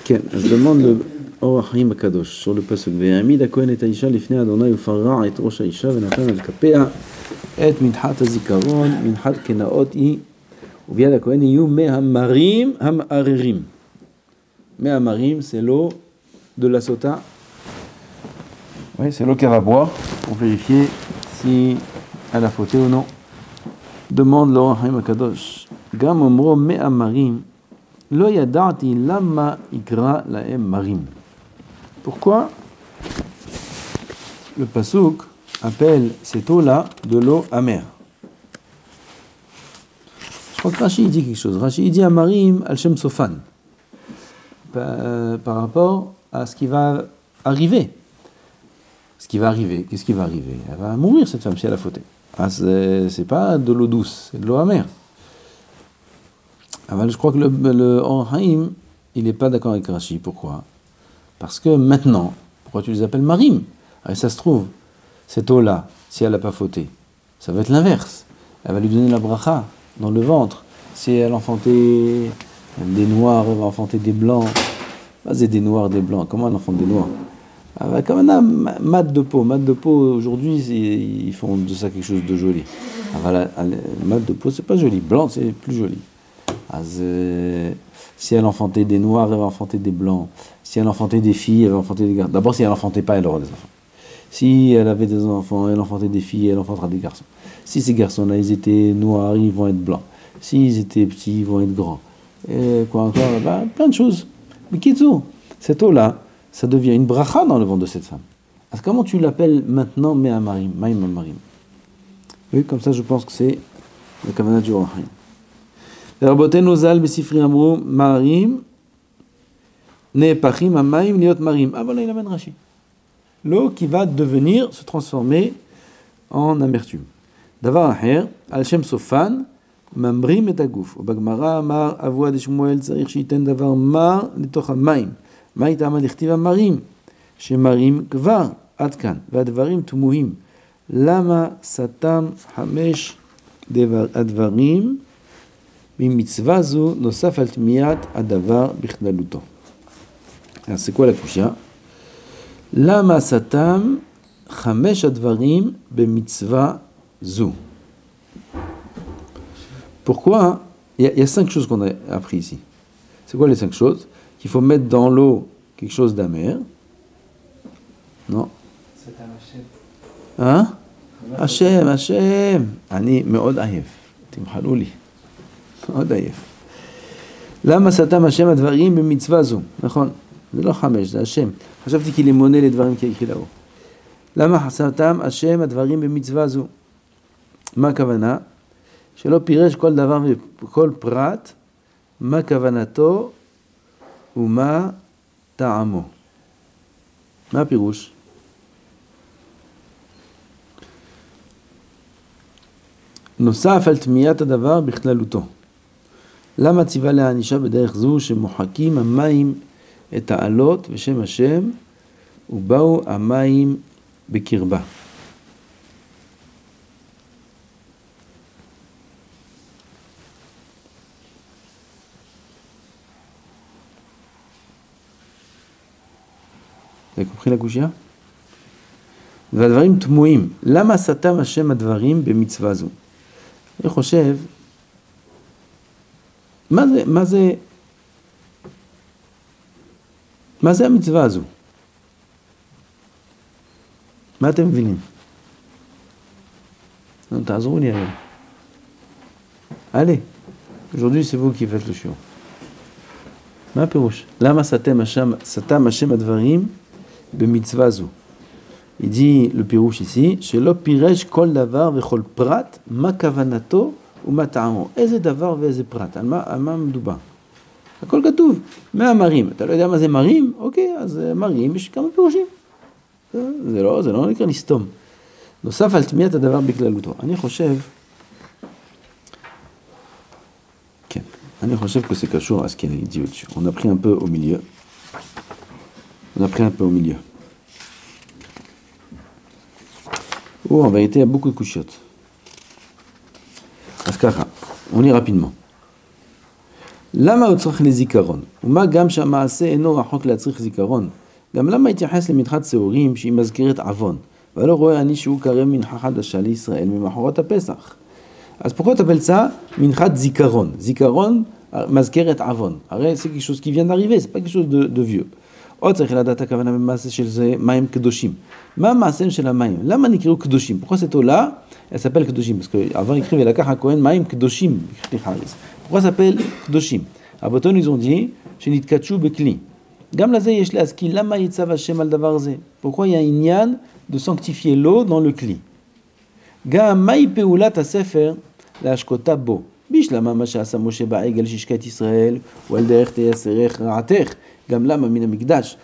כן, אז demande le אור החיים הקדוש, sur le pasuk. והעמיד הכהן את האישה לפני אדוני ופרע את ראש האישה ונתן על כפיה את מנחת הזיכרון, מנחת קנאות היא, וביד הכהן יהיו מהמרים המערערים. מהמרים, c'est l'eau de la sota. Oui, c'est l'eau qu'elle va boire pour vérifier si elle a fauté ou non. Demande l'Or HaChaim HaKadosh. Gam omro me'amarim lo yada'ati lama ikra la'em marim. Pourquoi le pasuk appelle cette eau-là de l'eau amère? Je crois que Rashi dit quelque chose. Rashi dit amarim al shem sofan. Par rapport à ce qui va arriver. Ce qui va arriver, qu'est-ce qui va arriver? Elle va mourir cette femme si elle a fauté. Ah, c'est pas de l'eau douce, c'est de l'eau amère. Alors, je crois que le Or HaChaim, il n'est pas d'accord avec Rashi. Pourquoi? Parce que maintenant, pourquoi tu les appelles marim? Alors, ça se trouve, cette eau-là, si elle n'a pas fauté, ça va être l'inverse. Elle va lui donner la bracha dans le ventre. Si elle enfantait des noirs, elle va enfanter des blancs. Vas-y, des noirs, des blancs. Comment elle enfante des noirs? Comme un mat de peau. Mat de peau, aujourd'hui, ils font de ça quelque chose de joli. Mat de peau, c'est pas joli. Blanc, c'est plus joli. Si elle enfantait des noirs, elle va enfanter des blancs. Si elle enfantait des filles, elle va enfanter des garçons. D'abord, si elle enfantait pas, elle aura des enfants. Si elle avait des enfants, elle enfantait des filles, elle enfantera des garçons. Si ces garçons-là, ils étaient noirs, ils vont être blancs. S'ils étaient petits, ils vont être grands. Et quoi encore? Plein de choses. Mais Kitsu, cette eau-là, ça devient une bracha dans le ventre de cette femme. Alors comment tu l'appelles maintenant Me'amarim, Maïm Amarim? Oui, comme ça je pense que c'est le kavanah du Or HaChaim. Rabotenu zal besifri amru marim ne'epachim hamayim liot marim. Ah voilà, il amène Rashi. L'eau qui va devenir, se transformer en amertume. Davar aher, al shem sofan, mamrim et aguf. Ubagmara amar avua de Shmuel tzarich shiten davar mar litoch hamayim. מה איתם לכתיב המרים? שמרים כבר, עד כאן, והדברים תמוהים. למה סתם 5 הדברים ממצווה זו נוסף על תמיית הדבר בכללותו? אז c'est quoi la קושיה? למה סתם 5 הדברים במצווה זו? Pourquoi? Il y a 5 choses qu'on a appris ici. C'est quoi les 5 choses? Qu'il faut mettre dans l'eau quelque chose d'amer. Non. C'est un Hachem. Hein? Hachem, Hachem. Ani מאוד עייף. תמחלו לי. מאוד עייף. למה סתם השם הדברים במצווה זו? נכון. זה לא 5, זה השם. חשבתי כי למונה לדברים כיקחי לאור. למה סתם השם הדברים במצווה זו? מה הכוונה? שלא פירש כל דבר וכל פרט, מה כוונתו ומה טעמו. מה הפירוש? נוסף על תמיית הדבר בכללותו. למה ציווה להענישה בדרך זו שמוחקים המים את העלות ושם השם ובאו המים בקרבה? Vous avez compris la קושיה? והדברים תמוהים. למה סתם השם הדברים במצווה זו? אני חושב, מה זה המצווה הזו? מה אתם מבינים? תעזרו לי היום. Allez, aujourd'hui c'est vous qui faites le shiur. מה הפירוש? למה סתם השם הדברים במצווה זו? Il dit le pirouche ici, שלא פירש כל דבר וכל פרט, מה כוונתו ומה טעמו. איזה דבר ואיזה פרט, על מה מדובר? הכל כתוב, מהמרים. אתה לא יודע מה זה מרים? אוקיי, אז מרים יש כמה פירושים. זה לא נקרא לסתום. נוסף על תמיית הדבר בכללותו. אני חושב que c'est קשור à ce qu'il dit au-dessus. On a pris un peu au milieu. En vérité, il y a beaucoup de couchiottes. Askara, on lit rapidement. למה הוא צריך לזיכרון? ומה גם שהמעשה אינו רחוק להצריך זיכרון? גם למה התייחס למנחת שעורים שהיא מזכירת עוון? ולא רואה אני שהוא קרב מנחה חדשה לישראל ממחרת הפסח. אז pourquoi t'appelles ça מנחת זיכרון? זיכרון מזכרת עוון. הרי c'est quelque chose qui vient d'arriver, c'est pas quelque chose de vieux. עוד צריך לדעת הכוונה במעשה של זה מים קדושים. מה המעשה של המים? למה נקראו קדושים? pourquoi cette eau-là, elle s'appelle קדושים? parce que avant écrit ולקח הכהן מים קדושים. pourquoi ça s'appelle קדושים? רבותינו ils ont dit שנתקדשו בכלי. גם לזה יש להזכיר למה יצב השם על דבר זה. pourquoi il y a עניין de sanctifier l'eau dans le כלי. גם מהי פעולת הספר להשקותה בו. בשלמה מה שעשה משה בעגל שהשקה ישראל, ועל דרך תייסרך רעתך. גם למה מן המקדש.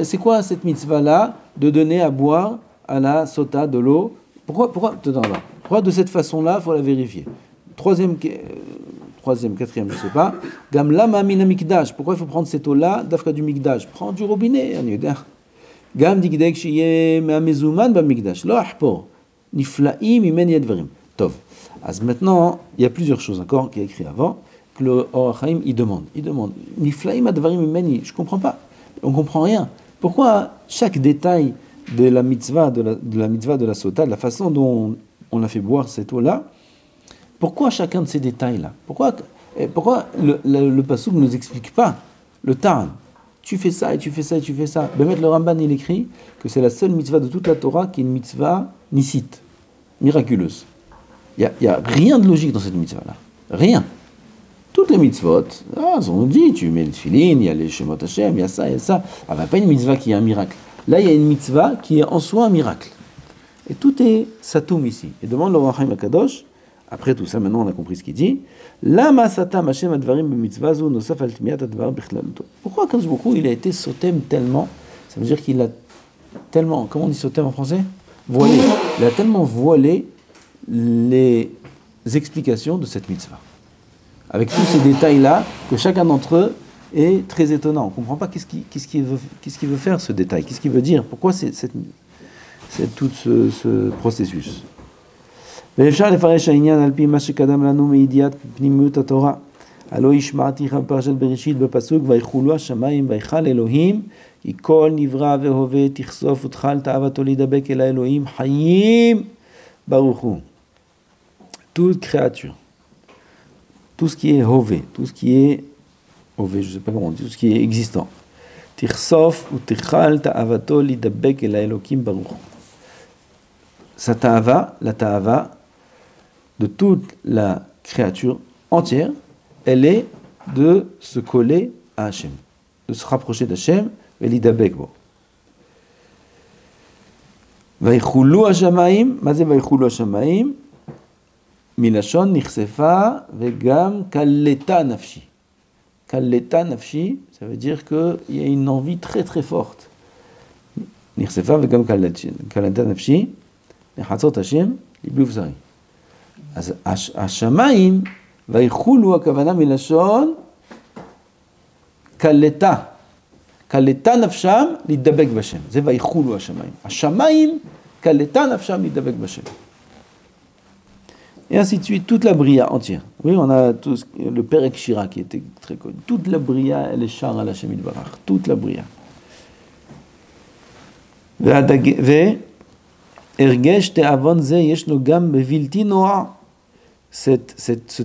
C'est quoi cette mitzvah-là de donner à boire à la sota de l'eau? Pourquoi de cette façon-là, il faut la vérifier. Troisième, quatrième, je ne sais pas. Gam lama min mikdash. Pourquoi il faut prendre cette eau-là d'afka du mikdash? Prends du robinet, on y est. Gam dikdek shiye ma'mezuman ba mikdash. Lo ahpor. Niflaim imen yadvarim. Tov. As maintenant, il y a plusieurs choses encore qui est écrit avant que le Or HaChaim il demande. Niflaim advarim imeni. Je comprends pas. On comprend rien. Pourquoi chaque détail de la mitzvah de la sota, de la façon dont on a fait boire cette eau-là, pourquoi chacun de ces détails-là? Pourquoi le passouk ne nous explique pas le Taran? Tu fais ça et tu fais ça et tu fais ça. Ben, le Ramban il écrit que c'est la seule mitzvah de toute la Torah qui est une mitzvah nisite, miraculeuse. Il y a rien de logique dans cette mitzvah-là. Rien. Toutes les mitzvot, on dit, tu mets le tefillin, il y a les Shemot Hashem, il y a ça, il y a ça. Ah, ben, pas une mitzvah qui est un miracle. Là, il y a une mitzvah qui est en soi un miracle. Et tout est satoum ici. Et demande le Or HaChaim Akadosh, après tout ça, maintenant on a compris ce qu'il dit. Lama satam Hashem advarim b'mitzvah zu nosaf al tmiyat advar b'chlaluto. Pourquoi Akadosh Baruch Hu, il a été sotem tellement, ça veut dire qu'il a tellement, comment on dit sotem en français? Voilé. Il a tellement voilé les explications de cette mitzvah. Avec tous ces détails-là, que chacun d'entre eux est très étonnant. On ne comprend pas qu'est-ce qu'il veut faire ce détail, qu'est-ce qu'il veut dire, pourquoi c'est tout ce processus. ואפשר לפרש העניין על פי מה שקדם לנו מידיעת פנימיות התורה. הלא השמעתיך בפרשת בראשית בפסוק ויחולו השמיים ויחל אלוהים כי כל נברא והווה תחשוף ותחל תאוותו להידבק אל האלוהים חיים ברוך הוא. Toute créature, tout ce qui est hové, tout ce qui est hové, je ne sais pas comment on dit, tout ce qui est existant. תחשוף ותחל תאוותו להידבק אל האלוהים ברוך הוא. Sa ta'ava, la ta'ava de toute la créature entière, elle est de se coller à Hachem, de se rapprocher d'Hachem, et l'idabek bo. Vaïchoulou ha-shamayim, mazé vaïchoulou ha-shamayim, milashon nichsefa vegam kalleta nafshi. Kalleta nafshi, ça veut dire qu'il y a une envie très très forte. Nichsefa vegam kalleta nafshi, לחצות השם, ליבי ובשרי. אז השמיים, ויחולו הכוונה מלשון, קלטה. קלטה נפשם להידבק בשם. זה ויחולו השמיים. השמיים, קלטה נפשם להידבק בשם. Et ainsi de suite, toute la bria entière. Oui, on a tout le Perek Shira qui était très connu. Toute la bria, elle est char à la Hashem Yitbarach. Toute la bria. Ergesh te'avon ze yeshno gam bevilti noa. Ce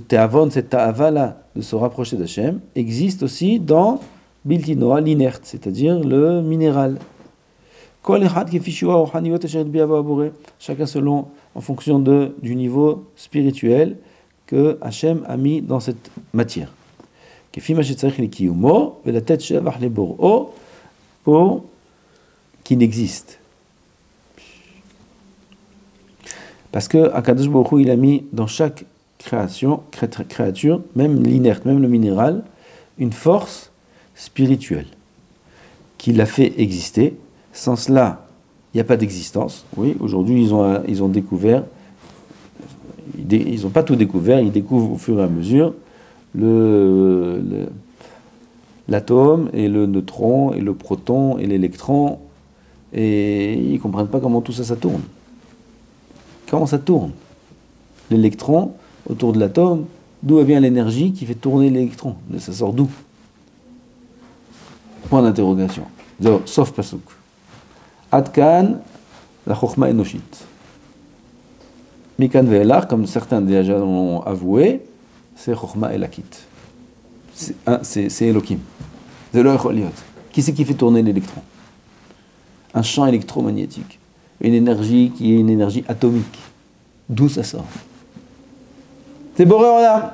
te'avon, cette ta'ava-là, de se rapprocher d'Hachem, existe aussi dans bilti noa, l'inerte, c'est-à-dire le minéral. Kol echad kefi shua ochaniyot asher bi'avo abore. Chacun selon, en fonction du niveau spirituel que Hachem a mis dans cette matière. Kefi ma shetzarich likiyumo, velatet shevach lebor'o, pour qu'il n'existe. Parce que Akadosh Baruch Hu, il a mis dans chaque créature, même l'inerte, même le minéral, une force spirituelle qui l'a fait exister. Sans cela, il n'y a pas d'existence. Oui, aujourd'hui, ils ont découvert, ils n'ont pas tout découvert, ils découvrent au fur et à mesure l'atome et le neutron et le proton et l'électron, et ils ne comprennent pas comment tout ça, ça tourne. Comment ça tourne? L'électron autour de l'atome D'où vient l'énergie qui fait tourner l'électron? Ça sort d'où? Point d'interrogation. Sauf Pasuk. Adkan, la Chokhma Enoshit. Mikan ve'elach, comme certains déjà l'ont avoué, c'est Chokhma Elakit. C'est Elohim. C'est le Echoliot. Qui c'est qui fait tourner l'électron? Un champ électromagnétique. Une énergie qui est une énergie atomique. D'où ça sort? C'est Boré Olam.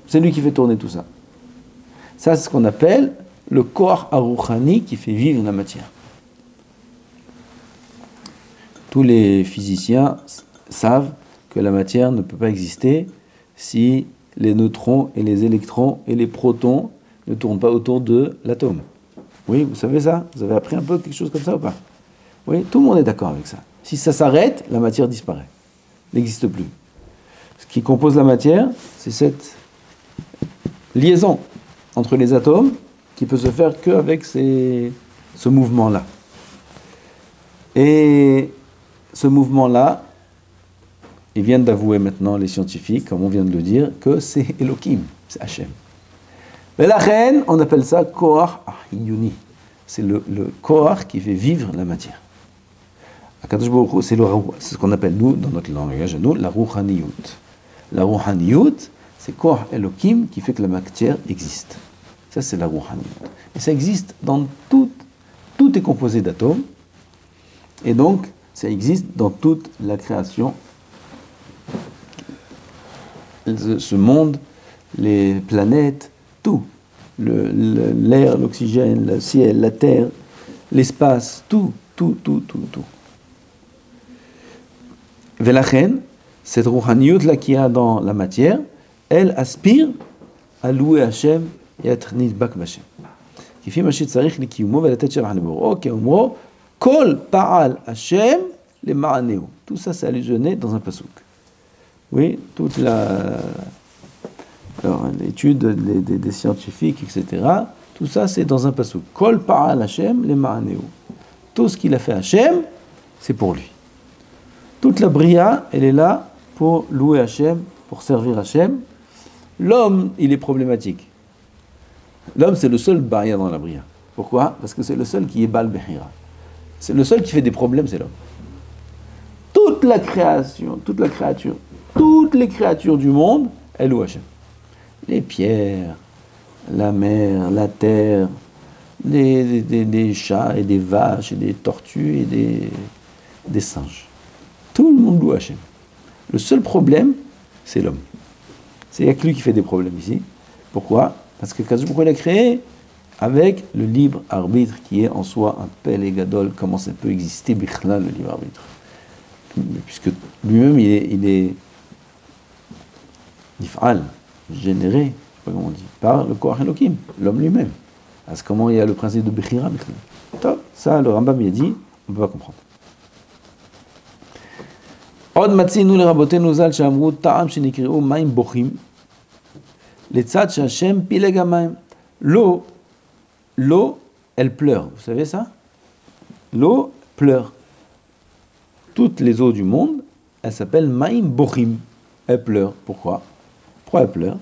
C'est lui qui fait tourner tout ça. Ça, c'est ce qu'on appelle le Koach Aruchani qui fait vivre la matière. Tous les physiciens savent que la matière ne peut pas exister si les neutrons et les électrons et les protons ne tournent pas autour de l'atome. Oui, vous savez ça? Vous avez appris un peu quelque chose comme ça ou pas? Oui, tout le monde est d'accord avec ça. Si ça s'arrête, la matière disparaît. N'existe plus. Ce qui compose la matière, c'est cette liaison entre les atomes qui peut se faire qu'avec ce mouvement-là. Et ce mouvement-là, ils viennent d'avouer maintenant, les scientifiques, comme on vient de le dire, que c'est Elohim, c'est Hachem. Mais la reine, on appelle ça Koach Ahyuni. C'est le Koach qui fait vivre la matière. Akadosh Baruch Hu, c'est ce qu'on appelle, nous, dans notre langage, nous, la Rouhaniyut. La Rouhaniyut, c'est Koach Elohim qui fait que la matière existe. Ça, c'est la Rouhaniyut. Et ça existe dans tout est composé d'atomes. Et donc, ça existe dans toute la création. Ce monde, les planètes, tout. L'air, l'oxygène, le ciel, la terre, l'espace, tout. Velachen, cette rouhaniyut là qu'il y a dans la matière, elle aspire à louer Hachem et à être nidbak b'Hachem. Kifi ma shetzarich likiyumo velatet shelach leboro keomro kol pa'al Hachem lema'aneu. Tout ça, c'est allusionné dans un pasuk. Oui, toute l'étude des scientifiques, etc. Tout ça, c'est dans un pasuk. Kol pa'al Hachem lema'aneu. Tout ce qu'il a fait Hachem, c'est pour lui. Toute la bria, elle est là pour louer Hachem, pour servir Hachem. L'homme, il est problématique. L'homme, c'est le seul baria dans la bria. Pourquoi? Parce que c'est le seul qui est bal behira. C'est le seul qui fait des problèmes, c'est l'homme. Toute la créature, toutes les créatures du monde, elles louent Hachem. Les pierres, la mer, la terre, des chats et des vaches et des tortues et des singes. Tout le monde loue Hachem. Le seul problème, c'est l'homme. C'est il n'y a que lui qui fait des problèmes ici. Pourquoi? Parce que Kadosh Baruch Hu l'a créé avec le libre arbitre qui est en soi un pel et gadol. Comment ça peut exister, bichla, le libre arbitre? Puisque lui-même, il est nif'al, généré, je ne sais pas comment on dit, par le Koach Elohim, l'homme lui-même. Alors comment il y a le principe de bichira, bichla? Ça, le Rambam y a dit, on ne peut pas comprendre. עוד מצינו לרבותינו ז"ל שאמרו טעם שנקראו מים בוכים לצד שהשם פילג המים. L'eau, elle pleure, vous savez ça? L'eau pleure. Toutes les eaux du monde, elles s'appellent מים בוכים. Elles pleurent. Pourquoi elle pleure?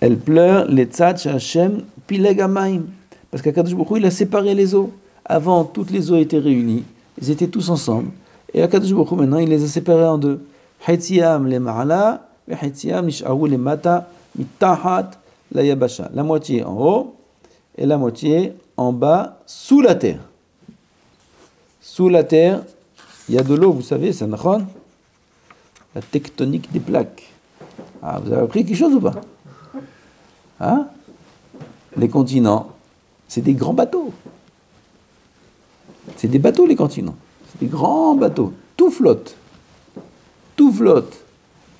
Elle pleure לצד שהשם פילג המים. Parce qu'Akadosh Baruch Hu, il a séparé les eaux. Avant, toutes les eaux étaient réunies. Ils étaient tous ensemble. Et Akadosh Baruch Hu, maintenant, il les a séparés en deux. Haitiyam le ma'ala, et Haitiyam nish'aru le mata, mitahat la yabasha. La moitié en haut, et la moitié en bas, sous la terre. Sous la terre, il y a de l'eau, vous savez, c'est nachon. La tectonique des plaques. Ah, vous avez appris quelque chose ou pas? Hein? Les continents, c'est des grands bateaux. C'est des bateaux, les continents. Des grands bateaux, tout flotte.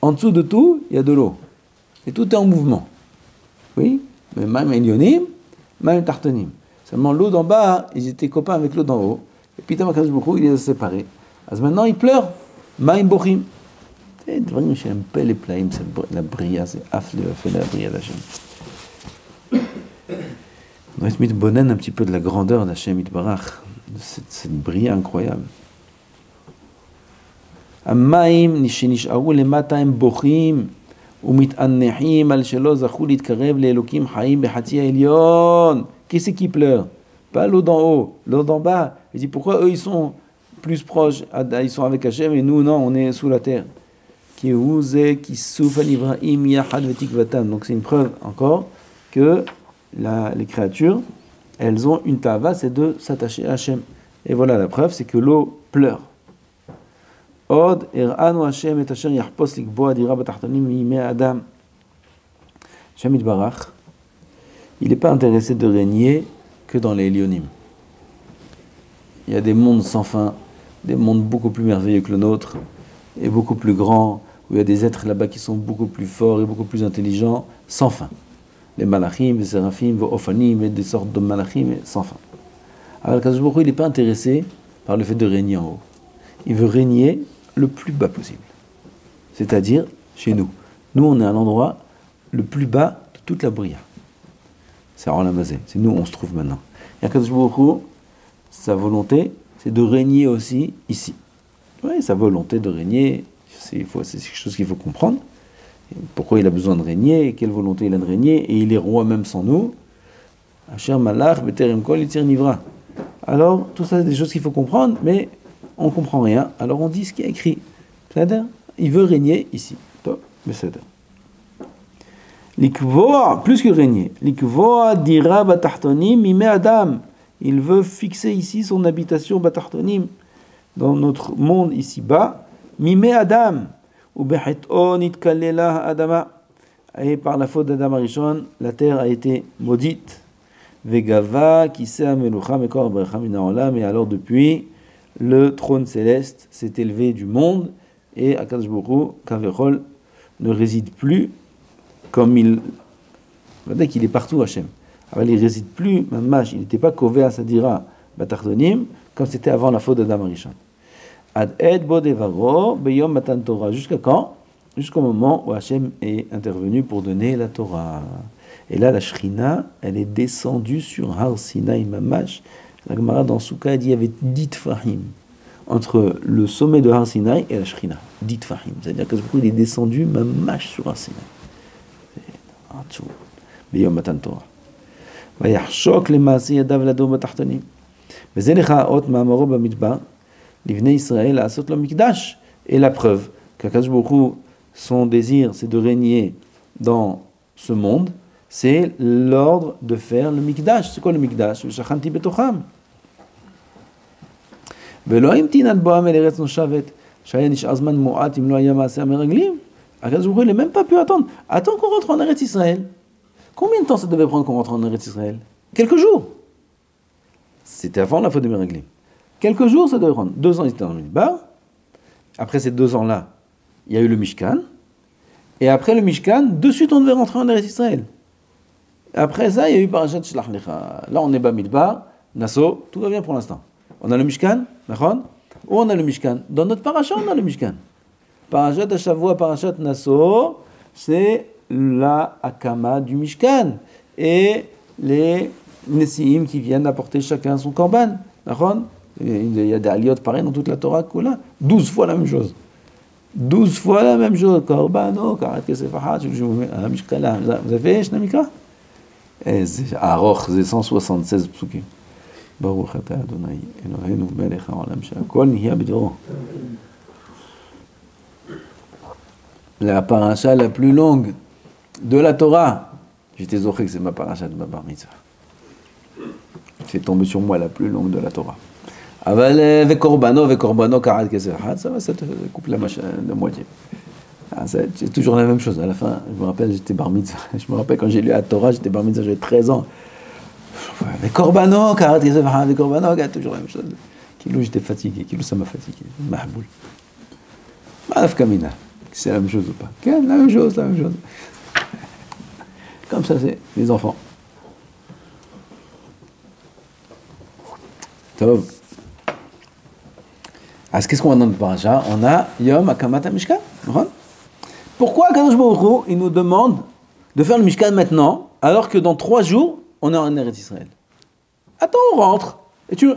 En dessous de tout, il y a de l'eau. Et tout est en mouvement. Oui, mais même Elionim, même Tartanim. Seulement l'eau d'en bas, ils étaient copains avec l'eau d'en haut. Et puis Tamakas Boukou, il les a séparés. Alors maintenant, ils pleurent. Maïm Bochim. C'est vraiment, j'aime pas les plaïm, la bria, c'est affle, la bria d'Hachem. On doit être mis de bonne un petit peu de la grandeur d'Hachem Itbarach. Cette bria incroyable. המים שנשארו למטה הם בוכים ומתענחים על שלא זכו להתקרב לאלוקים חיים בחצי העליון. Qui c'est qui pleure? Pas l'eau d'en haut, l'eau d'en bas. Il dit pourquoi eux ils sont plus proches, ils sont avec Hachem et nous non, on est sous la terre. Donc c'est une preuve encore que les créatures, elles ont une tava, c'est de s'attacher à Hachem. Et voilà la preuve, c'est que l'eau pleure. Od er'anu Hashem et asher yahpos likboa dira batachtonim mimei adam. Hashem Yitbarach, il n'est pas intéressé de régner que dans les Elyonim. Il y a des mondes sans fin, des mondes beaucoup plus merveilleux que le nôtre, et beaucoup plus grands, où il y a des êtres là-bas qui sont beaucoup plus forts et beaucoup plus intelligents, sans fin. Les malachim, les séraphim, les ophanim, et des sortes de malachim, sans fin. Alors, Kadosh Baruch Hu, il n'est pas intéressé par le fait de régner en haut. Il veut régner le plus bas possible. C'est-à-dire, chez nous. Nous, on est à l'endroit le plus bas de toute la Bria. C'est Olam Hazé. C'est nous, on se trouve maintenant. Et Kadosh Baruch Hu, sa volonté, c'est de régner aussi ici. Oui, sa volonté de régner, c'est quelque chose qu'il faut comprendre. Pourquoi il a besoin de régner, quelle volonté il a de régner, et il est roi même sans nous. Asher malach beterem kol yitzir nivra. Alors, tout ça, c'est des choses qu'il faut comprendre, mais on ne comprend rien. Alors, on dit ce qui est écrit. C'est-à-dire, il veut régner ici. Top, mais c'est Likvoa, plus que régner. Likvoa dira batachtonim mimei adam. Il veut fixer ici son habitation batachtonim, dans notre monde ici-bas. Mimei adam. Ubechet'o nitkalela adama. Et par la faute d'Adam Arishon, la terre a été maudite. Vegava kiseh melucha mekor brecha min haolam. Et alors depuis, le trône céleste s'est élevé du monde et Akadosh Baruch Hu, Kavechol, ne réside plus comme il... On va dire qu'il est partout Hachem. Alors il ne réside plus, mamash, il n'était pas kové à Sadira Batachtonim, comme c'était avant la faute d'Adam Arishon. Ad ed bo devaro beyom matan Torah. Jusqu'à quand? Jusqu'au moment où Hachem est intervenu pour donner la Torah. Et là, la Shrina, elle est descendue sur Har Sinaï mamash. La Gemara dans Souka dit il y avait 10 tfahim entre le sommet de Har Sinaï et la Shrina. 10 tfahim. C'est-à-dire que il est descendu mamash sur Har Sinaï. En dessous. Beyom matan Torah. ויחשוק למעשה ידיו לדור בתחתונים. וזה לך האות מאמרו במדבר, לבני ישראל לעשות לו מקדש. Et la preuve qu'Akadosh Baruch Hu, son désir, c'est de régner dans ce monde, c'est l'ordre de faire le mikdash. C'est quoi le mikdash? Shachanti betocham. ולא המתין בואם אל ארץ נושבת, שהיה נשאר זמן מועט אם לא היה מעשה המרגלים. Akadosh Baruch Hu, il n'a même pas pu attendre. Attends qu'on rentre en Eretz Israël. Combien de temps ça devait prendre qu'on rentre en Eretz Israël? Quelques jours. C'était avant la faute de Meraglim. Quelques jours, ça devait prendre. 2 ans, ils étaient dans le Midbar. Après ces 2 ans-là, il y a eu le Mishkan. Et après le Mishkan, de suite, on devait rentrer en Eretz Israël. Après ça, il y a eu Parashat Shlach Lecha. Là, on est bas Midbar, Nassau, tout va bien pour l'instant. On a le Mishkan, Nachon. Où on a le Mishkan? Dans notre Parashat, on a le Mishkan. Parashat Hashavua, Parashat Nassau, c'est la Hakama du Mishkan et les Nessiim qui viennent apporter chacun son korban. Il y a des aliyot pareils dans toute la Torah. 12 fois la même chose. 12 fois la même chose. Korbano, karat kesef achat, Mishkala. Vous avez fait Shnamika? C'est Aroch, c'est 176 psukim. Baruch ata Adonai Eloheinu melech haolam she'akol nihya b'doro. La paracha la plus longue de la Torah. J'étais zoché que c'est ma paracha de ma bar mitzvah. C'est tombé sur moi la plus longue de la Torah. Aval vekorbano karat kesef had, ça va, ça te coupe la moitié. C'est toujours la même chose. À la fin, je me rappelle, j'étais bar mitzvah. Je me rappelle quand j'ai lu la Torah, j'étais bar mitzvah, j'avais 13 ans. Vekorbano karat kesef had, vekorbano, toujours la même chose. Kilo, j'étais fatigué. Kilo, ça m'a fatigué. Mahboul. Malaf kamina. C'est la même chose ou pas? La même chose, la même chose. Comme ça, c'est les enfants. Tov. Alors, qu'est-ce qu'on a dans le paracha? On a Yom Akamat HaMishkan. Pourquoi Akadosh Baruch Hu, il nous demande de faire le Mishkan maintenant, alors que dans 3 jours, on est en Eretz Israël? Attends, on rentre. Et tu...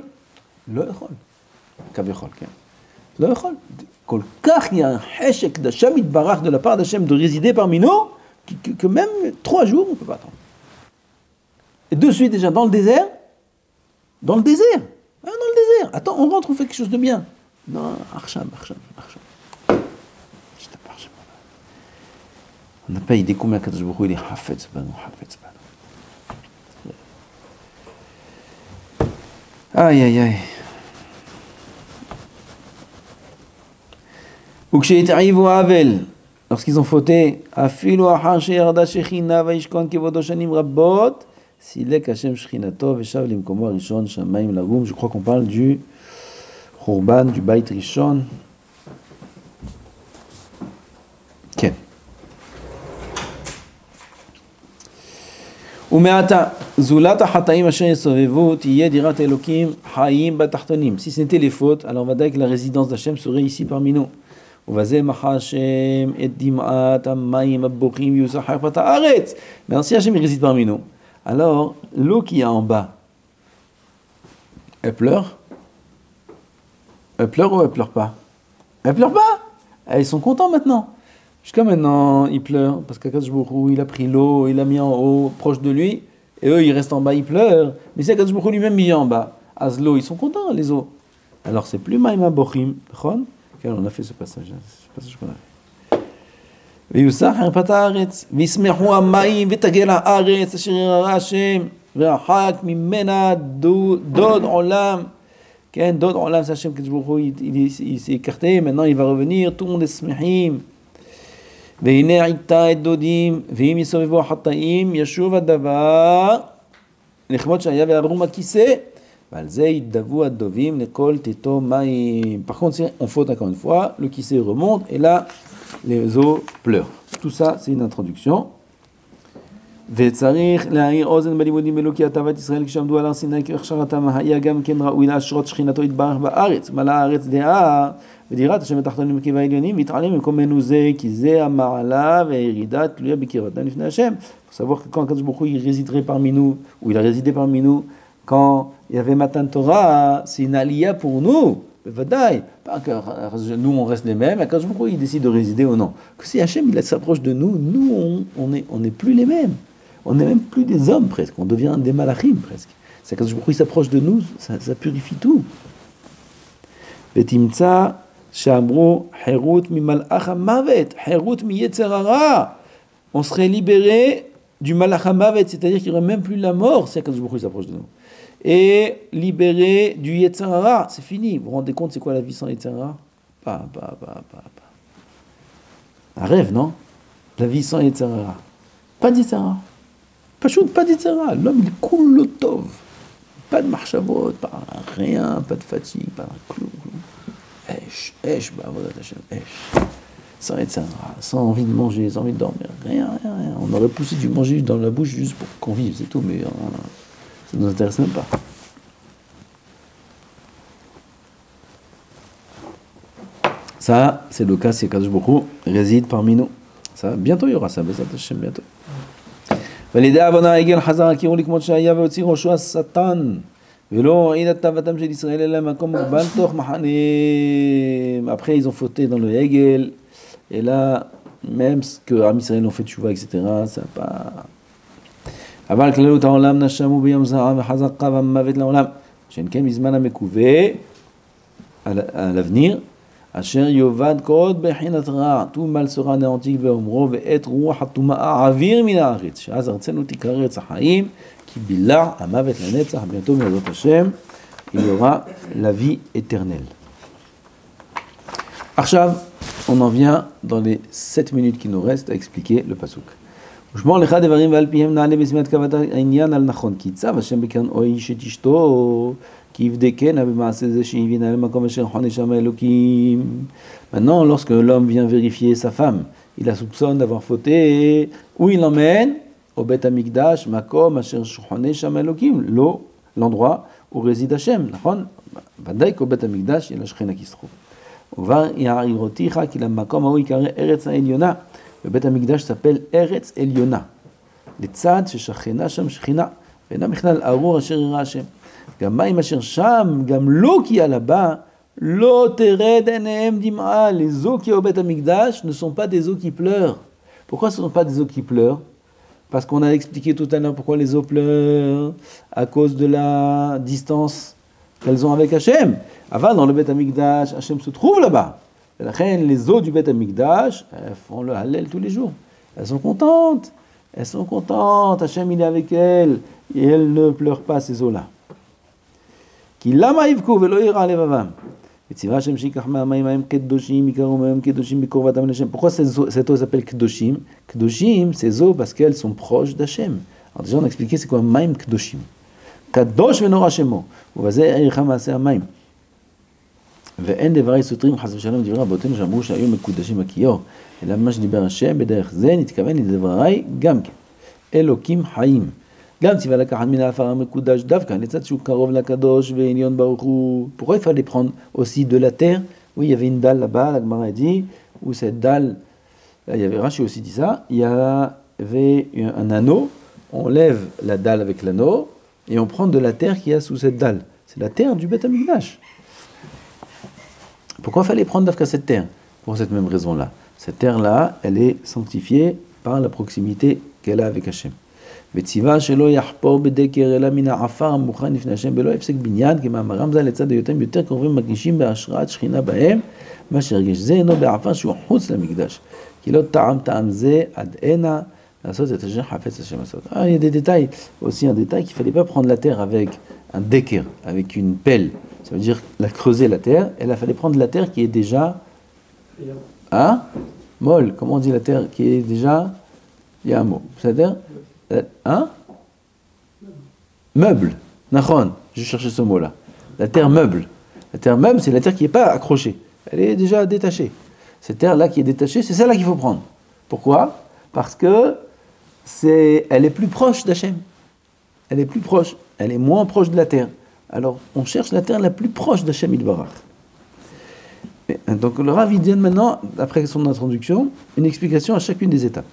Le Echol. Kavechol. לא יכול. כל כך il y a un חשק d'Hashem יתברך de la part d'Hashem de résider parmi nous, que même 3 jours, on ne peut pas attendre. Et de suite déjà dans le désert. Dans le désert. Ah, dans le désert. Attends, on rentre, on fait quelque chose de bien. Non, Arsham. On n'a pas idée combien Kadosh Baruch Hu il est Hafetz Banu. Aïe. Uksheitraïvu Avel, lorsqu'ils ont fauté, Afilu Ahar Sheyarda Shechina Vaishkon Kevodo Shanim Rabot, Silek Hashem Shechinato Veshav Limkomo Rishon Shamayim Lagum. Je crois qu'on parle du Khurban, du Bait Rishon. Ken. ומעתה, זולת החטאים אשר יסובבו, תהיה דירת אלוקים חיים בתחתונים. Si c'était les fautes, alors ודאי que la résidence d'Hachem serait ici parmi nous. ובזה מחה השם את דמעת המים הבוכים יוסר חרפת הארץ. Mais si Hachem réside parmi nous, alors l'eau qui est en bas, elle pleure? Elle pleure ou elle pleure pas? Elle pleure pas! Ils sont contents maintenant. Jusqu'à maintenant, ils pleurent parce qu'Akadosh Baruch Hu, il a pris l'eau, il l'a mis en haut, proche de lui, et eux, ils restent en bas, ils pleurent. Mais c'est Akadosh Baruch Hu lui-même mis en bas. Azlo, ils sont contents, les eaux. Alors, c'est plus Maïma Bochim, on a fait ce passage, c'est le passage qu'on a fait. ויוסח חרפת הארץ, וישמחו המים, ותגל הארץ, אשר ירא השם, ורחק ממנה דוד עולם. כן, דוד עולם, c'est Hashem, Akadosh Baruch Hu, il s'est écarté, maintenant il va revenir, tout le monde est smechim. והנה עיתה את דודים, ואם יסובבו החטאים, ישוב הדבר, לכמות שהיה ועברו מהכיסא, ועל זה ידבו הדובים לכל תיתו מים. Par contre, on faute encore une fois, le kissé remonte, et là, les eaux pleurent. Tout ça, c'est une introduction. וצריך להאיר אוזן בלימודים באלוקי הטבת ישראל כשעמדו על הר סיני כהכשרתם היה גם כן ראוי להשרות שכינתו יתברך בארץ. מלאה הארץ דעה ודירת השם בתחתונים בקרבה העליונים והתעלם במקומנו זה כי זה המעלה והירידה תלויה בקרבתם לפני השם. Il faut savoir que quand Akadosh Baruch Hu il résiderait parmi nous, ou il a résidé parmi nous, quand il y avait Matan Torah, c'est une aliyah pour nous. Vadaï, pas que nous on reste les mêmes, Akadosh Baruch Hu il décide de résider ou non. Que si Hachem il s'approche de nous, nous on n'est plus les mêmes. On n'est même plus des hommes presque, on devient des malachim presque. C'est quand il s'approche de nous, ça purifie tout. Betimtsa shamru herut mi malach hamavet, herut mi yetzer hara. On serait libéré du malach hamavet, c'est-à-dire qu'il n'y aurait même plus la mort, c'est quand il s'approche de nous. Et libéré du yetzer hara, c'est fini. Vous vous rendez compte c'est quoi la vie sans yetzer hara? Pas. Un rêve, non? La vie sans yetzer hara. Pas d'yetzer hara. Pas d'Yitzhara, l'homme il coule le tov, pas de marchavot, pas rien, pas de fatigue, pas de clou. Esh, sans Yitzhara, sans envie de manger, sans envie de dormir, rien. On aurait poussé du manger dans la bouche juste pour qu'on vive, c'est tout, mais ça ne nous intéresse même pas. Ça, c'est le cas si Akadosh Baruch Hu réside parmi nous. Ça, bientôt il y aura ça, Bezat Hashem, bientôt. ולידי עוונה העגל חזר הקירו לכמות שהיה והוציא ראשו השטן ולא הועיד את תאוותם של ישראל אלא מקום מוגבל תוך מחנה. Après ils ont fauté dans le Hegel et là même ce que Am Israël ont fait tchouva etc ça n'a pas אבל כללות העולם נשמו ביום זרעה וחזר קו המוות לעולם שאין כן בזמן המקווה à l'avenir אשר יובד קוד בחינת רע, tout mal sera anéanti באומרו, ואת רוח הטומאה אוויר מן הארץ, שאז ארצנו תיקרא ארץ החיים, כי בילה המוות לנצח, bientôt בעזרת השם, il y aura la vie éternelle. עכשיו, on en vient dans les 7 minutes qui nous restent à expliquer le pasuk. ושמור לך דברים ועל פיהם נעלה בזמן כבד העניין על נכון, כי צו השם בקרן אוי שתשתו, Maintenant, lorsque l'homme vient vérifier sa femme, il la soupçonne d'avoir fauté, où il l'emmène au Bet Hamikdash, Makom, Asher Shochane Sham Elokim, l'endroit où réside Hachem. Vadaï qu'au Bet Hamikdash, il y a la Shechina qui se trouve. Uvar Ya'iroticha, qu'il a Makom, où il carré Eretz Eliona. Le Bet Hamikdash s'appelle Eretz Eliona. Les tzad, Shechina Sham Shechina, Vena Michnal Arur Asher Ira Hashem. גם מים אשר שם, גם לא כי על הבא, Lo tered enehem dim'a. Les eaux qui au Beth Amikdash ne sont pas des eaux qui pleurent. Pourquoi ce ne sont pas des eaux qui pleurent? Parce qu'on a expliqué tout à l'heure pourquoi les eaux pleurent, à cause de la distance qu'elles ont avec Hachem. Avant, dans le Beth Amikdash, Hachem se trouve là-bas. Et la reine, les eaux du Beth Amikdash, elles font le Hallel tous les jours. Elles sont contentes. Elles sont contentes. Hachem, il est avec elles. Et elles ne pleurent pas, ces eaux-là. Ki lama yivku velo ira levavam. Pourquoi cette eau s'appelle Kedoshim? Kedoshim, ces eaux parce qu'elles sont proches d'Hachem. Alors déjà on a expliqué c'est quoi Maim Kedoshim. Kadosh venora Shemo. ובזה ערך מעשה המים. ואין דברי סותרים חס ושלום דברי רבותינו שאמרו שהיו מקודשים הכיור. אלא מה שדיבר השם בדרך זה נתכוון לדברי גם כן. אלוקים חיים. גם ציווה לקחת מן העפר המקודש דווקא, לצד שהוא קרוב לקדוש ועליון ברוך הוא. Pourquoi il fallait prendre aussi de la terre? Oui, il y avait une dalle là-bas, la Gemara dit, où cette dalle, là, il y avait Rashi aussi dit ça, il y avait un anneau, on lève la dalle avec l'anneau, et on prend de la terre qu'il y a sous cette dalle. C'est la terre du Beth Amikdash. Pourquoi il fallait prendre d'Afka cette terre? Pour cette même raison-là. Cette terre-là, elle est sanctifiée par la proximité qu'elle a avec Hachem. וציווה שלא יחפור בדקר אלא מן העפר המוכן לפני השם בלא הפסק בניין כמאמרם ז"ל לצד היותם יותר קרובים מגישים בהשראת שכינה בהם מה שהרגש זה אינו בעפר שהוא חוץ למקדש כי לא טעם זה עד הנה לעשות את אשר חפץ השם לעשות. Il y a des détails, aussi un détail qu'il ne fallait pas prendre la terre avec un deker, avec une pelle, ça veut dire la creuser la terre, et il fallait prendre la terre qui est déjà molle, comment on dit la terre qui est déjà, il y a un mot, c'est-à-dire meuble. Nachon, je cherchais ce mot-là. La terre meuble. La terre meuble, c'est la terre qui n'est pas accrochée. Elle est déjà détachée. Cette terre-là qui est détachée, c'est celle-là qu'il faut prendre. Pourquoi? Parce que elle est plus proche d'Hachem. Elle est plus proche. Elle est moins proche de la terre. Alors, on cherche la terre la plus proche d'Hachem Yitbarach. Donc, le Rav, il donne maintenant, après son introduction, une explication à chacune des étapes.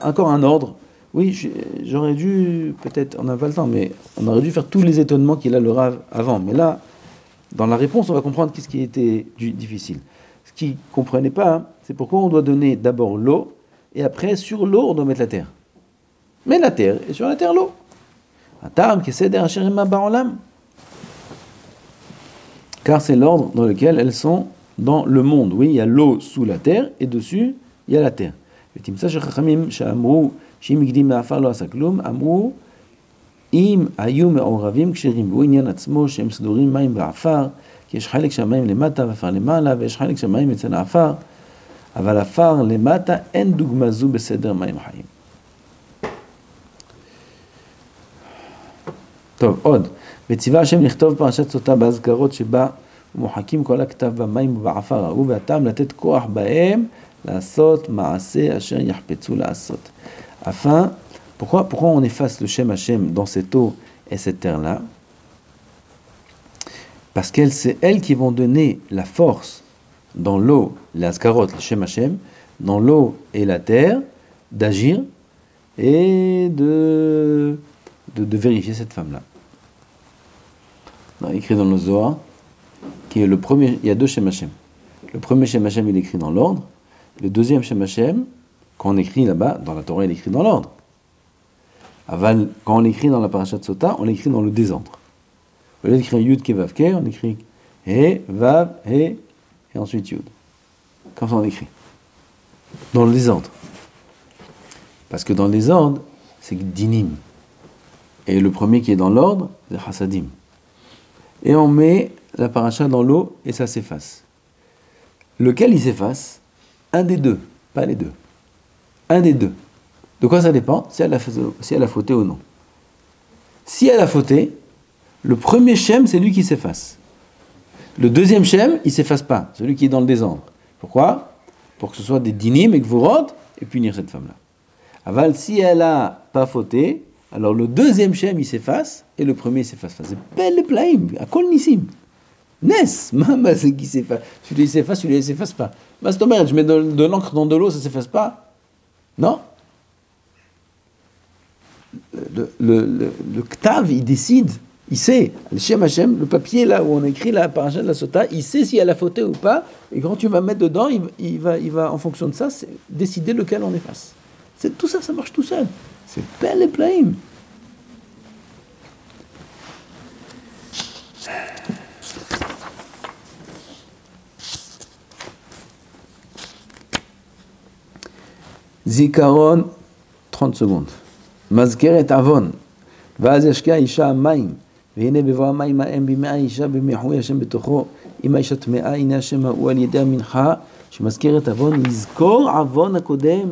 Encore un ordre. Oui, j'aurais dû, peut-être, on n'a pas le temps, mais on aurait dû faire tous les étonnements qu'il a le Rav avant. Mais là, dans la réponse, on va comprendre qu'est-ce qui était difficile. Ce qu'il ne comprenait pas, c'est pourquoi on doit donner d'abord l'eau, et après, sur l'eau, on doit mettre la terre. Mais la terre, et sur la terre, l'eau. Car c'est l'ordre dans lequel elles sont dans le monde. Oui, il y a l'eau sous la terre, et dessus, il y a la terre. ותמצא שחכמים שאמרו שאם הקדים לעפר לא עשה כלום, אמרו אם היו מעורבים כשרים, והוא עניין עצמו שהם סדורים מים בעפר, כי יש חלק שהמים למטה ועפר למעלה, ויש חלק שהמים אצל העפר, אבל עפר למטה אין דוגמה זו בסדר מים חיים. טוב, עוד. וציווה השם לכתוב פרשת סוטה באזכרות שבה ומוחקים כל הכתב במים ובעפר ההוא, והטעם לתת כוח בהם לעשות מעשה אשר יחפצו לעשות. Afin, pourquoi on efface le Shem Hashem dans cette eau et cette terre-là? Parce qu'elles, c'est elles qui vont donner la force dans l'eau, la Askarot, le Shem Hashem, dans l'eau et la terre, d'agir et de vérifier cette femme-là. Il est écrit dans le Zohar, qui est le premier, il y a deux Shem Hashem. Le premier Shem Hashem, il est écrit dans l'ordre. Le deuxième Shem Hashem, quand on écrit là-bas, dans la Torah, il est écrit dans l'ordre. Aval, quand on l'écrit dans la Parashat Sota, on l'écrit dans le désordre. Au lieu d'écrire Yud Ke Vav Ke, on écrit He, Vav, He, et ensuite Yud. Comme ça on écrit. Dans le désordre. Parce que dans le désordre, c'est Dinim. Et le premier qui est dans l'ordre, c'est Hasadim. Et on met la Parashat dans l'eau et ça s'efface. Lequel il s'efface? Un des deux, pas les deux. Un des deux. De quoi ça dépend? Si elle a fauté ou non. Si elle a fauté, le premier Shem, c'est lui qui s'efface. Le deuxième Shem, il ne s'efface pas, celui qui est dans le désordre. Pourquoi? Pour que ce soit des dinim et que vous rentrez et punir cette femme-là. Aval, si elle n'a pas fauté, alors le deuxième Shem, il s'efface et le premier, il s'efface. C'est belle plaim, à kol nissim. Nes, maman, c'est qui s'efface. Celui-là, il s'efface, celui-là, il ne s'efface pas. Bah, c'est merde, je mets de l'encre dans de l'eau, ça ne s'efface pas. Non. Le Ktav, il décide Il sait, le Shem Hashem, le papier là où on écrit la paracha de la Sota, il sait si elle a fauté ou pas, et quand tu vas mettre dedans, il va en fonction de ça, décider lequel on efface. C'est tout ça, ça marche tout seul. C'est bel et plaim. Zikaron, 30 secondes. Mazkeret Avon. ואז ישקיע אישה המים, והנה בבוא המים ההם במאה אישה במחוי השם בתוכו, אם האישה טמאה, הנה השם ההוא על ידי המנחה, שמזכרת עוון, יזכור עוון הקודם,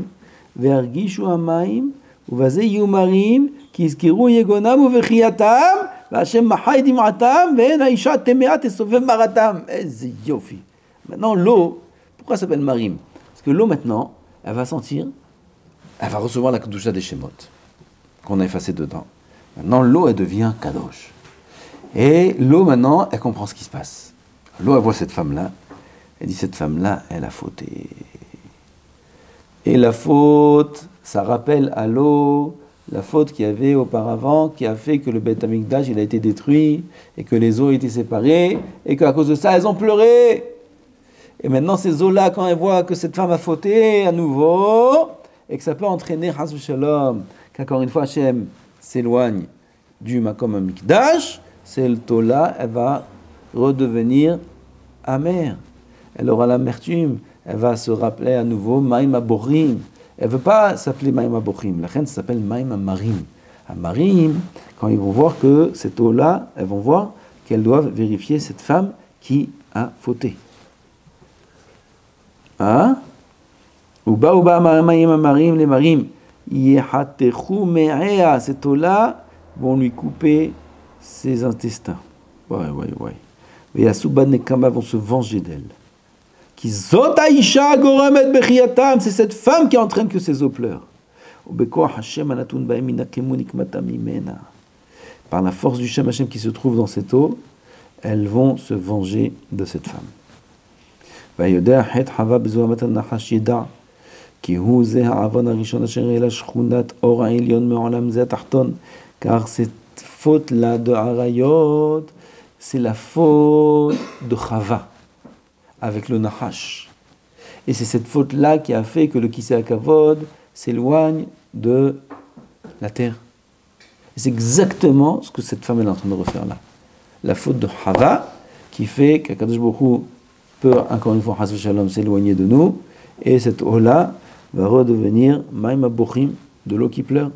והרגישו המים, ובזה יהיו מרים, כי יזכרו יגונם ובחייתם, והשם מחה את דמעתם, ואין האישה טמאה תסובב מרתם. איזה יופי. Maintenant l'eau, pourquoi ça s'appelle marim? Parce que l'eau maintenant, elle va sentir, elle va recevoir la kedusha des shemot, qu'on a effacé dedans. Maintenant, l'eau, elle devient kadosh. Et l'eau, maintenant, elle comprend ce qui se passe. L'eau, elle voit cette femme-là. Elle dit, cette femme-là, elle a fauté. Et la faute, ça rappelle à l'eau la faute qu'il y avait auparavant, qui a fait que le Beth Amikdash, il a été détruit, et que les eaux étaient séparées, et qu'à cause de ça, elles ont pleuré. Et maintenant, ces eaux-là, quand elles voient que cette femme a fauté à nouveau, et que ça peut entraîner, Chas v'Shalom, qu'encore une fois, Hachem s'éloigne du Makom Amikdash, cette eau-là, elle va redevenir amère. Elle aura l'amertume, elle va se rappeler à nouveau Maïm Aborim. Elle ne veut pas s'appeler Maïm Aborim, la reine s'appelle Maïm Amarim. Amarim, quand ils vont voir que cette eau-là, elles vont voir qu'elles doivent vérifier cette femme qui a fauté. Hein? Uba Uba Maïm Amarim, les Marim. Cette eau-là vont lui couper ses intestins. Ouais. Et Yasuba Nekama vont se venger d'elle. C'est cette femme qui entraîne que ses eaux pleurent. Par la force du Shem Hashem qui se trouve dans cette eau, elles vont se venger de cette femme. Car cette faute-là de Arayot, c'est la faute de Chava avec le Nahash. Et c'est cette faute-là qui a fait que le Kisei HaKavod s'éloigne de la terre. Et c'est exactement ce que cette femme est en train de refaire là. La faute de Chava qui fait qu'Akadosh Baruch Hu peut encore une fois Chas v'Shalom s'éloigner de nous, et cette eau-là va redevenir Maïm Abochim, de l'eau qui pleure.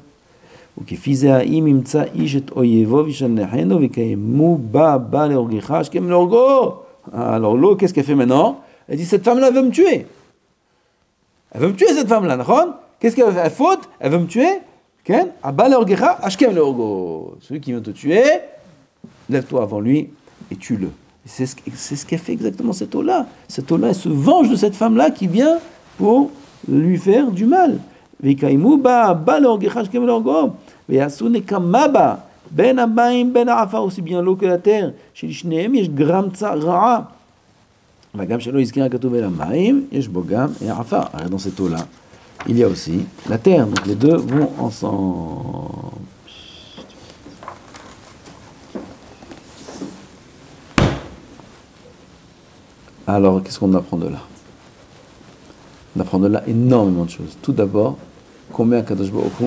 Alors l'eau, qu'est-ce qu'elle fait maintenant? Elle dit, cette femme-là veut me tuer. Elle veut me tuer, cette femme-là, d'accord? Qu'est-ce qu'elle fait? Elle faute, elle veut me tuer. Celui qui vient te tuer, lève-toi avant lui et tue-le. C'est ce qu'elle fait exactement, cette eau-là. Cette eau-là, elle se venge de cette femme-là qui vient pour lui faire du mal. Aussi bien l'eau que la terre. Dans cette eau-là, il y a aussi la terre. Donc les deux vont ensemble. Alors, qu'est-ce qu'on apprend de là? On apprend de là énormément de choses. Tout d'abord, combien Kadosh Baruch Hu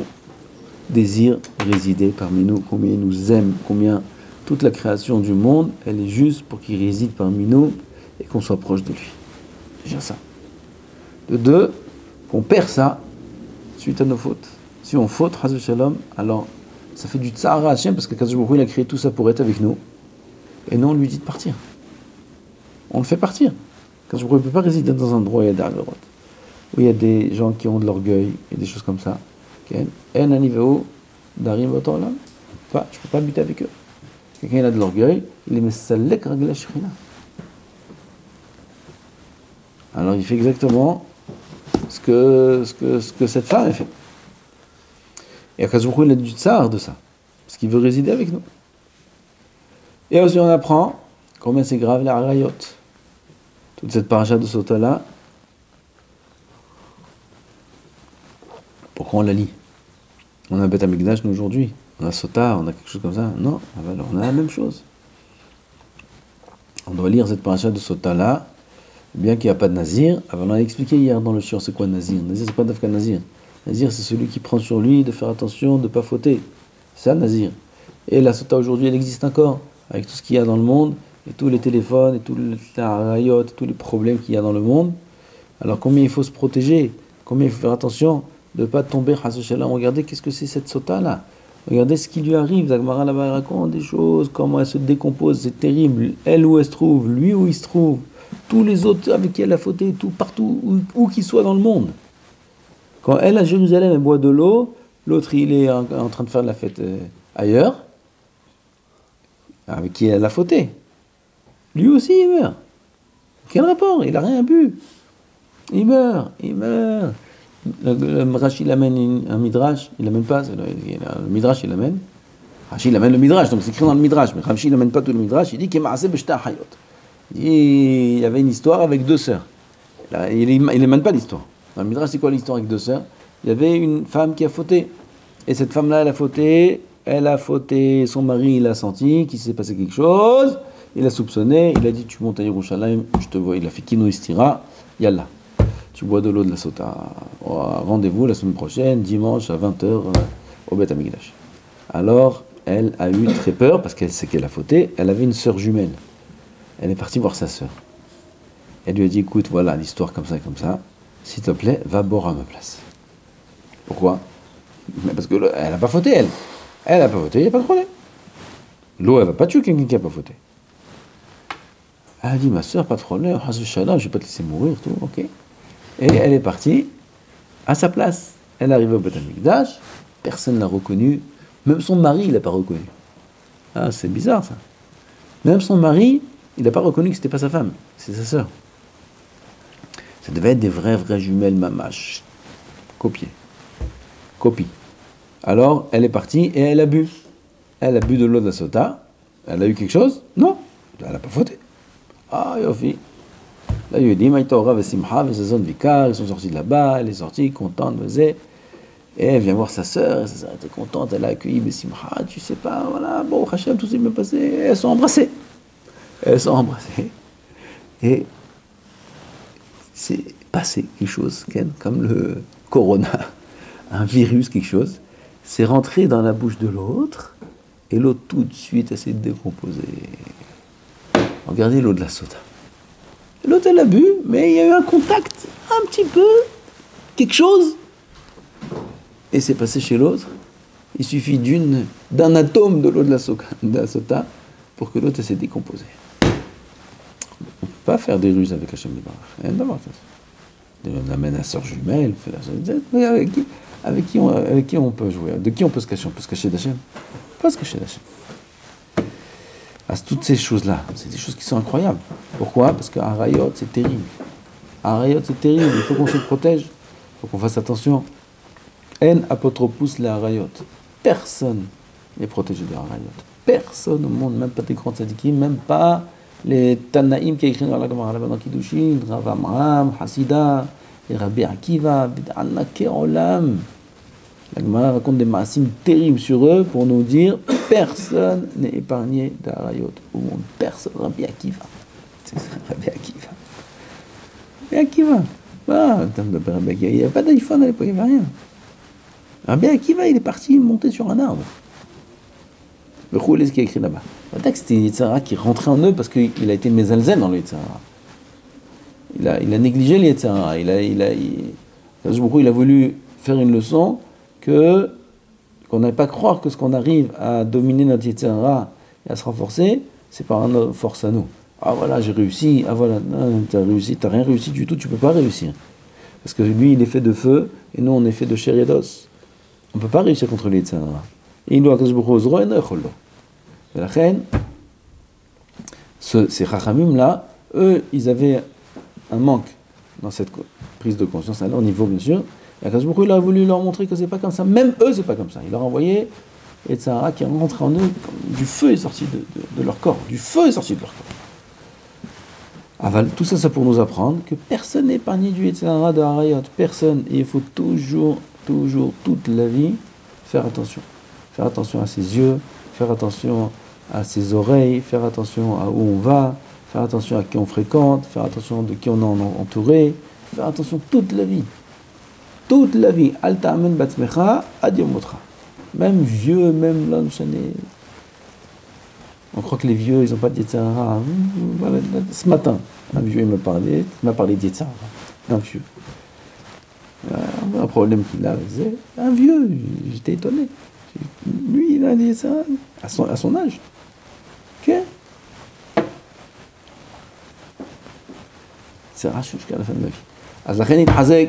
désire résider parmi nous, combien il nous aime, combien toute la création du monde, elle est juste pour qu'il réside parmi nous et qu'on soit proche de lui. Déjà ça. De deux, qu'on perd ça suite à nos fautes. Si on faute, Chas v'Shalom, alors ça fait du tsahara à Hashem parce que Kadosh Baruch Hu, il a créé tout ça pour être avec nous. Et nous, on lui dit de partir. On le fait partir. Kadosh Baruch Hu ne peut pas résider dans un endroit où il y a des droite, où il y a des gens qui ont de l'orgueil et des choses comme ça. Je ne peux pas habiter avec eux. Quelqu'un il a de l'orgueil, il est mesalek ragla shechina. Alors il fait exactement ce que cette femme a fait. Et Akadosh Baruch Hu, il a du tsar de ça, parce qu'il veut résider avec nous. Et aussi on apprend combien c'est grave les harayot. Toute cette paracha de Sota-là, pourquoi on la lit? On a un Beth Amikdash nous aujourd'hui. On a Sota, on a quelque chose comme ça. Non, alors on a la même chose. On doit lire cette paracha de Sota là, bien qu'il n'y a pas de Nazir. Alors on a expliqué hier dans le shiur c'est quoi Nazir. Nazir c'est pas d'Afka Nazir. Nazir c'est celui qui prend sur lui de faire attention, de ne pas fauter. C'est ça Nazir. Et la Sota aujourd'hui elle existe encore, avec tout ce qu'il y a dans le monde, et tous les téléphones, et tous les rayot, tous les problèmes qu'il y a dans le monde. Alors combien il faut se protéger, combien il faut faire attention de ne pas tomber. Regardez qu'est-ce que c'est cette Sota là. Regardez ce qui lui arrive. Zagmara là-bas raconte des choses, comment elle se décompose, c'est terrible. Elle où elle se trouve, lui où il se trouve, tous les autres avec qui elle a fauté, tout, partout, où qu'il soit dans le monde. Quand elle à Jérusalem, elle boit de l'eau, l'autre il est en train de faire de la fête ailleurs, avec qui elle a fauté. Lui aussi il meurt. Quel rapport? Il n'a rien bu. Il meurt. Le Rashi il amène un midrash, il l'amène pas, le midrash il l'amène. Rashi il amène le midrash, donc c'est écrit dans le midrash, mais Rashi il n'amène pas tout le midrash, il dit qu'il y avait une histoire avec deux sœurs. Là, il n'amène pas l'histoire. Dans le midrash c'est quoi l'histoire avec deux sœurs? Il y avait une femme qui a fauté, et cette femme-là elle a fauté, son mari il a senti qu'il s'est passé quelque chose, il a soupçonné, il a dit tu montes à Yerushalayim, je te vois, il a fait kino istira, yallah. Tu bois de l'eau de la Sota. Rendez-vous la semaine prochaine, dimanche à 20h au Beth Amikdash. Alors, elle a eu très peur parce qu'elle sait qu'elle a fauté. Elle avait une sœur jumelle. Elle est partie voir sa sœur. Elle lui a dit écoute, voilà l'histoire comme ça et comme ça. S'il te plaît, va boire à ma place. Pourquoi? Mais parce qu'elle n'a pas fauté, elle. Elle n'a pas fauté, il n'y a pas de problème. L'eau, elle ne va pas tuer quelqu'un qui n'a pas fauté. Elle a dit ma sœur, pas de problème, je ne vais pas te laisser mourir, tout, ok. Et elle est partie à sa place. Elle est arrivée au Beth Amikdash, personne ne l'a reconnue, même son mari il l'a pas reconnu. Ah, c'est bizarre ça. Même son mari, il n'a pas reconnu que c'était pas sa femme, c'est sa sœur. Ça devait être des vraies jumelles mamash. Copie. Alors, elle est partie et elle a bu. Elle a bu de l'eau de la Sota. Elle a eu quelque chose? Non, elle n'a pas fauté. Ah, yofi. Là, il dit, Maïtora Vesimha, Vezazon Vikar, ils sont sortis de là-bas, elle est sortie, contente, et elle vient voir sa sœur, et sa sœur était contente, elle a accueilli Vesimha, tu sais pas, voilà, bon, Hachem, tout s'est bien passé, et elles sont embrassées. Et c'est passé quelque chose, comme le corona, un virus, quelque chose, c'est rentré dans la bouche de l'autre, et l'autre tout de suite, elle s'est décomposée. Regardez l'eau de la Sota. L'autre, elle a bu, mais il y a eu un contact, un petit peu, quelque chose. Et c'est passé chez l'autre. Il suffit d'un atome de l'eau de la Sota pour que l'autre s'est décomposé. On ne peut pas faire des ruses avec Hachem Libarach. On amène la sœur jumelle, fait la sœur. Mais avec qui on peut jouer? De qui on peut se cacher? On peut se cacher d'Hachem? On peut pas se cacher d'Hachem. Toutes ces choses-là, c'est des choses qui sont incroyables. Pourquoi? Parce qu'un rayot, c'est terrible. Un rayot, c'est terrible. Il faut qu'on se protège. Il faut qu'on fasse attention. En apotropous la rayot. Personne n'est protégé de la rayot. Personne au monde, même pas des grands tzadikim, même pas les Tanaïm qui écrivent dans la Gemara, dans Kiddushin, Rav Amram, Hasidah, et Rabbi Akiva, Bid'anake Olam. La Gemara raconte des maasim terribles sur eux pour nous dire personne n'est épargné d'Arayot au monde. Personne. Rabbi Akiva. C'est ça, Rabbi Akiva. Rabbi Akiva. Voilà, Rabbi Akiva. Il n'y avait pas d'iPhone à l'époque, il n'y avait rien. Rabbi Akiva, il est parti monter sur un arbre. Le Khoul est ce qui est écrit là-bas. Le texte, c'était Yetzara qui rentrait en eux parce qu'il a été Mezalzel dans le Yetzara. Il a négligé le Yetzara. Il a voulu faire une leçon qu'on n'allait pas croire que ce qu'on arrive à dominer notre Yetzirah et à se renforcer, c'est par une force à nous. Ah voilà, j'ai réussi, ah voilà, non, t'as rien réussi du tout, tu peux pas réussir. Parce que lui, il est fait de feu, et nous, on est fait de chair et d'os. On peut pas réussir contre les Yetzirah. Et il doit et la reine, ces Chachamim là, eux, ils avaient un manque dans cette prise de conscience, à leur niveau bien sûr. Et Akadosh Baruch Hu, il a voulu leur montrer que c'est pas comme ça. Même eux, c'est pas comme ça. Il leur a envoyé Yetzirah qui rentre en eux, du feu est sorti de leur corps. Du feu est sorti de leur corps. Aval, tout ça, c'est pour nous apprendre que personne n'est épargné du Yetzirah de Harayot. Personne. Et il faut toujours, toute la vie, faire attention. faire attention à ses yeux, faire attention à ses oreilles, faire attention à où on va, faire attention à qui on fréquente, faire attention de qui on est entouré, faire attention toute la vie. Toute la vie. Al ta'amen batzmecha ad yom motra. Même vieux, même l'homme chané. On croit que les vieux, ils n'ont pas de Yetzirah. Ce matin, un vieux, il m'a parlé de Yetzirah. Un vieux. Un problème qu'il a, un vieux, j'étais étonné. Lui, il a dit ça à son âge. Ok? C'est rachou jusqu'à la fin de la vie. אז לכן נתחזק,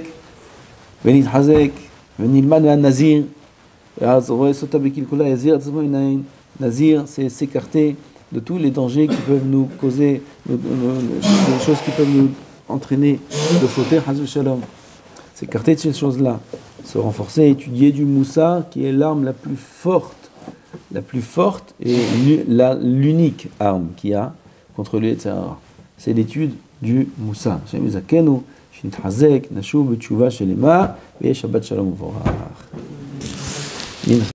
ונתחזק, ונלמד מהנזיר. ואז רואה סוטה בקלקולה, יזיר את עצמו עיניים. Nazir, c'est s'écarter de tous les dangers qui peuvent nous causer, des choses qui peuvent nous entraîner de fauter, Hazou Shalom. S'écarter de ces choses-là, se renforcer, étudier du Moussa, qui est l'arme la plus forte et l'unique arme qu'il y a contre le Yetzirah. C'est l'étude du Moussa. Shem Yizakenu, Shinitchazek, Nashub, Tshuva, Shelema, et Shabbat Shalom Vorach.